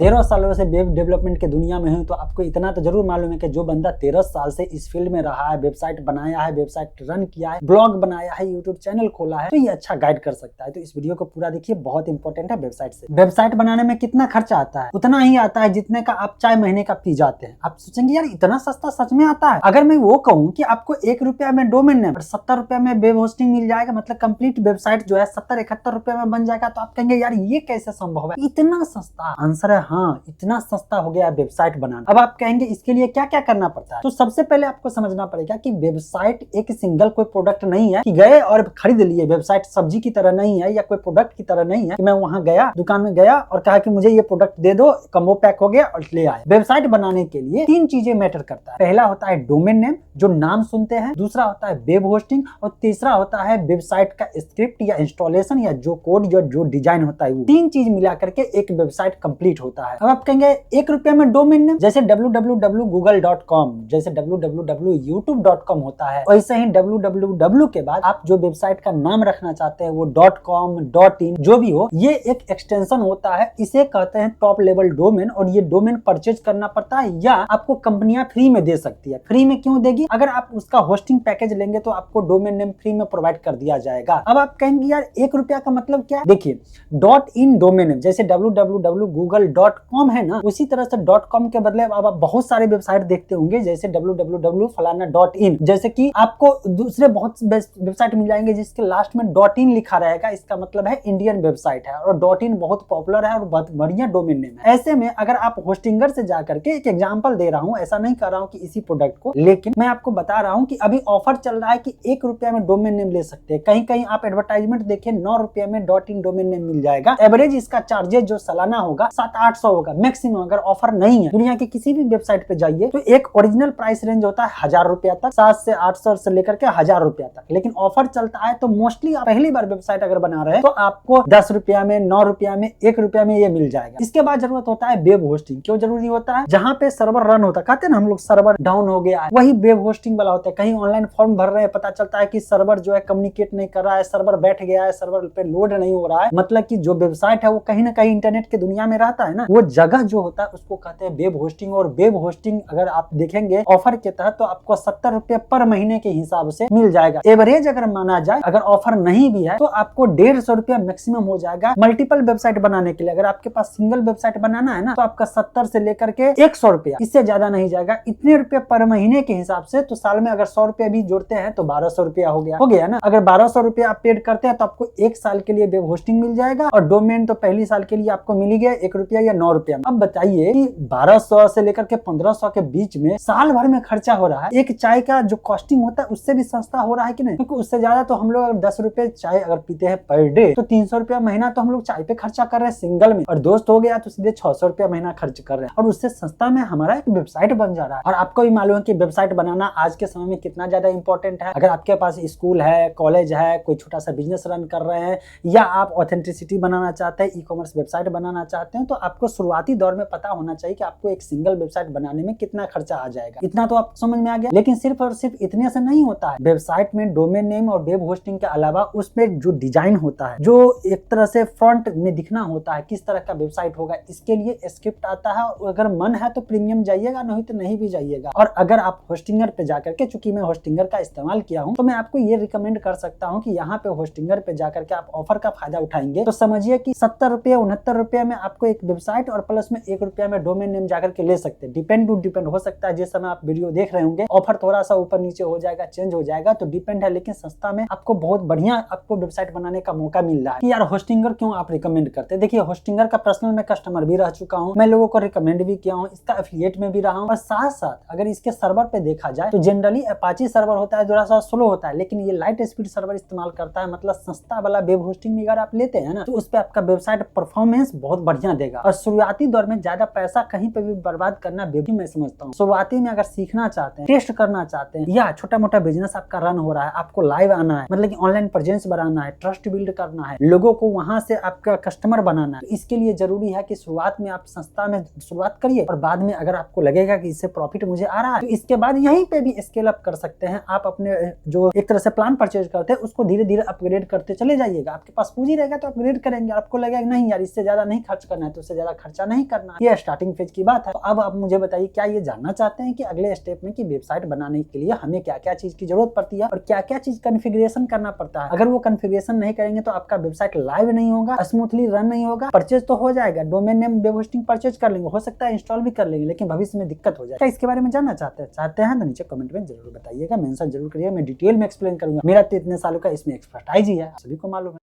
13 सालों से web development के दुनिया में हूँ तो आपको इतना तो जरूर मालूम है कि जो बंदा 13 साल से इस फील्ड में रहा है, वेबसाइट बनाया है, वेबसाइट रन किया है, ब्लॉग बनाया है, यूट्यूब चैनल खोला है, तो ये अच्छा गाइड कर सकता है। तो इस वीडियो को पूरा देखिए, बहुत इंपॉर्टेंट है वेबसाइट से। वेबसाइट बनाने में कितना खर्चा आता है? उतना ही आता है जितने का आप चाय महीने का पी जाते हैं। आप सोचेंगे यार इतना सस्ता सच में आता है? अगर मैं वो कहूँ कि आपको 1 रुपया में डोमेन नेम और 70 रुपया में वेब होस्टिंग मिल जाएगा, मतलब कंप्लीट वेबसाइट जो है 70-71 रुपया में बन जाएगा, तो आप कहेंगे यार ये कैसे संभव है, इतना सस्ता? आंसर है हाँ, इतना सस्ता हो गया है वेबसाइट बनाना। अब आप कहेंगे इसके लिए क्या क्या करना पड़ता है? तो सबसे पहले आपको समझना पड़ेगा कि वेबसाइट एक सिंगल कोई प्रोडक्ट नहीं है कि गए और खरीद लिए। वेबसाइट सब्जी की तरह नहीं है या कोई प्रोडक्ट की तरह नहीं है कि मैं वहां गया, दुकान में गया और कहा कि मुझे ये प्रोडक्ट दे दो, कम्बो पैक हो गया और ले आए। वेबसाइट बनाने के लिए 3 चीजें मैटर करता है। पहला होता है डोमेन नेम, जो नाम सुनते हैं, दूसरा होता है वेब होस्टिंग और तीसरा होता है वेबसाइट का स्क्रिप्ट या इंस्टॉलेशन या जो कोड या जो डिजाइन होता है। वो 3 चीज मिला करके एक वेबसाइट कंप्लीट होता है। अब आप कहेंगे 1 रुपया में डोमेन नेम, जैसे www.google.com, जैसे www.youtube.com होता है, वैसे ही www के बाद आप जो वेबसाइट का नाम रखना चाहते हैं वो .com, .in जो भी हो, ये एक एक्सटेंशन होता है। इसे कहते हैं टॉप लेवल डोमेन और ये डोमेन परचेज करना पड़ता है या आपको कंपनियां फ्री में दे सकती है। फ्री में क्यों देगी? अगर आप उसका होस्टिंग पैकेज लेंगे तो आपको डोमेन नेम फ्री में प्रोवाइड कर दिया जाएगा। अब आप कहेंगे यार 1 रुपया का मतलब क्या? देखिए .in डोमेन नेम, जैसे www.google.com है ना, उसी तरह से .com के बदले अब आप बहुत सारे वेबसाइट देखते होंगे, जैसे www फलाना .in, जैसे कि आपको दूसरे बहुत वेबसाइट मिल जाएंगे जिसके लास्ट में .in लिखा रहेगा। इसका मतलब है इंडियन वेबसाइट है और .in बहुत पॉपुलर है और बहुत बढ़िया डोमेन नेम है। ऐसे में अगर आप होस्टिंगर से जाकर के, एक एग्जांपल दे रहा हूं, ऐसा नहीं कर रहा हूं कि इसी प्रोडक्ट को, लेकिन मैं आपको बता रहा हूं कि अभी ऑफर चल रहा है कि 1 रुपया में डोमेन नेम ले सकते हैं। कहीं कहीं आप एडवर्टाइजमेंट देखिए 9 रुपया में .in डोमेन नेम मिल जाएगा। एवरेज इसका चार्जेस जो सालाना होगा 700-800 होगा मैक्सिमम, अगर ऑफर नहीं है। दुनिया के किसी भी वेबसाइट पे जाइए तो एक ओरिजिनल प्राइस रेंज होता है 1000 रुपया तक, 700 से 800 से लेकर के 1000 रुपया तक, लेकिन ऑफर चलता है तो मोस्टली आप पहली बार वेबसाइट अगर बना रहे हैं तो आपको 10 रुपया में, 9 रुपया में, 1 रुपया में ये मिल जाएगा। इसके बाद जरूरत होता है वेब होस्टिंग। क्यों जरूरी होता है? जहां पे सर्वर रन होता है, कहते हैं ना हम लोग सर्वर डाउन हो गया है, वही वेब होस्टिंग वाला होता है। कहीं ऑनलाइन फॉर्म भर रहे हैं, पता चलता है कि सर्वर जो है कम्युनिकेट नहीं कर रहा है, सर्वर बैठ गया है, सर्वर पे लोड नहीं हो रहा है, मतलब कि जो वेबसाइट है वो कहीं ना कहीं इंटरनेट के दुनिया में रहता है ना, वो जगह जो होता है उसको कहते हैं वेब होस्टिंग। और वेब होस्टिंग अगर आप देखेंगे ऑफर के तहत तो आपको 70 रुपए पर महीने के हिसाब से मिल जाएगा। एवरेज अगर माना जाए, अगर ऑफर नहीं भी है तो आपको 150 रुपया मैक्सिमम हो जाएगा मल्टीपल वेबसाइट बनाने के लिए। अगर आपके पास सिंगल वेबसाइट बनाना है ना तो आपका 70 से लेकर के 100 रुपया, इससे ज्यादा नहीं जाएगा। इतने रुपए पर महीने के हिसाब से तो साल में अगर 100 रुपया भी जोड़ते हैं तो 1200 रुपया हो गया ना। अगर 1200 रुपया आप पेड करते हैं तो आपको 1 साल के लिए वेब होस्टिंग मिल जाएगा और डोमेन तो पहली साल के लिए आपको मिल गया 1 रुपया या 9 रुपया। अब बताइए कि 1200 से लेकर के 1500 के बीच में साल भर में खर्चा हो रहा है। एक चाय का जो कॉस्टिंग होता है उससे भी सस्ता हो रहा है कि नहीं? क्योंकि उससे ज्यादा तो हम लोग अगर 10 रुपए चाय अगर पीते हैं पर डे तो 300 रुपया महीना तो हम लोग चाय पे खर्चा कर रहे हैं सिंगल में, और दोस्त हो गया तो सीधे 600 रुपया महीना खर्च कर रहे हैं, और उससे सस्ता में हमारा एक वेबसाइट बन जा रहा है। और आपको भी मालूम है कि वेबसाइट बनाना आज के समय में कितना ज्यादा इंपॉर्टेंट है। अगर आपके पास स्कूल है, कॉलेज है, कोई छोटा सा बिजनेस रन कर रहे हैं या आप ऑथेंटिसिटी बनाना चाहते हैं, ई कॉमर्स वेबसाइट बनाना चाहते हैं, तो आपको शुरुआती दौर में पता होना चाहिए कि आपको एक सिंगल वेबसाइट बनाने में कितना खर्चा आ जाएगा। इतना तो आप समझ में आ गया। लेकिन सिर्फ और सिर्फ इतने से नहीं होता है। वेबसाइट में डोमेन नेम और वेब होस्टिंग के अलावा उसमें जो डिजाइन होता है, जो एक तरह से फ्रंट में दिखना होता है, किस तरह का वेबसाइट होगा, इसके लिए स्क्रिप्ट आता है। अगर मन है तो प्रीमियम जाइएगा, नहीं तो नहीं भी जाइएगा। और अगर आप होस्टिंगर पे जाकर के, चूंकि मैं होस्टिंगर का इस्तेमाल किया हूं, तो मैं आपको ये रिकमेंड कर सकता हूं कि यहाँ पे होस्टिंगर पे जाकर के आप ऑफर का फायदा उठाएंगे तो समझिए कि 70 रुपया 69 रुपया में आपको एक वेबसाइट और प्लस में 1 रुपया में डोमेन नेम जाकर के ले सकते हैं। डिपेंड हो सकता है जिस समय आप वीडियो देख रहे होंगे ऑफर थोड़ा सा ऊपर नीचे हो जाएगा, चेंज हो जाएगा, तो डिपेंड है। लेकिन सस्ता में आपको बहुत बढ़िया आपको वेबसाइट बनाने का मौका मिल रहा है। कि यार होस्टिंगर क्यों आप रिकमेंड करते हैं? देखिए होस्टिंगर का पर्सनल मैं कस्टमर भी रह चुका हूं, मैं लोगों को रिकमेंड भी किया हूं, इसका एफिलिएट में भी रहा हूं। और साथ साथ अगर इसके सर्वर पे देखा जाए तो जनरली अपाची सर्वर होता है, थोड़ा सा स्लो होता है, लेकिन ये लाइट स्पीड सर्वर इस्तेमाल करता है। मतलब सस्ता वाला वेब होस्टिंग अगर आप लेते हैं ना तो उस पर आपका वेबसाइट परफॉर्मेंस बहुत बढ़िया देगा। और शुरुआती दौर में ज्यादा पैसा कहीं पे भी बर्बाद करना बेबी मैं समझता हूँ। शुरुआती में अगर सीखना चाहते हैं, टेस्ट करना चाहते हैं, या छोटा मोटा बिजनेस आपका रन हो रहा है, आपको लाइव आना है, मतलब कि ऑनलाइन प्रेजेंस बढ़ाना है, ट्रस्ट बिल्ड करना है, लोगों को वहां से आपका कस्टमर बनाना है, तो इसके लिए जरूरी है कि शुरुआत में आप सस्ता में शुरुआत करिए और बाद में अगर आपको लगेगा कि इससे प्रॉफिट मुझे आ रहा है तो इसके बाद यहीं पे भी स्केल अप कर सकते हैं। आप अपने जो एक तरह से प्लान परचेज करते हैं उसको धीरे धीरे अपग्रेड करते चले जाइएगा। आपके पास पूंजी रहेगा तो अपग्रेड करेंगे, आपको लगेगा नहीं यार इससे ज्यादा नहीं खर्च करना है तो उससे ज्यादा ज्यादा खर्चा नहीं करना। ये स्टार्टिंग फेज की बात है। तो अब आप मुझे बताइए, क्या ये जानना चाहते हैं कि अगले स्टेप में कि वेबसाइट बनाने के लिए हमें क्या क्या चीज की जरूरत पड़ती है और क्या क्या चीज कॉन्फ़िगरेशन करना पड़ता है। अगर वो कॉन्फ़िगरेशन नहीं करेंगे तो आपका वेबसाइट लाइव नहीं होगा, स्मूथली रन नहीं होगा। परचेज तो हो जाएगा, domain name web hosting purchase कर लेंगे, हो सकता है इंस्टॉल भी कर लेंगे, लेकिन भविष्य में दिक्कत हो जाए। क्या इसके बारे में जानना चाहते हैं तो नीचे कमेंट में जरूर बताइएगा, मेंशन जरूर करिएगा। मैं डिटेल में एक्सप्लेन करूंगा। मेरा तो इतने सालों का इसमें एक्सपर्टाइज ही है, सभी को मालूम है।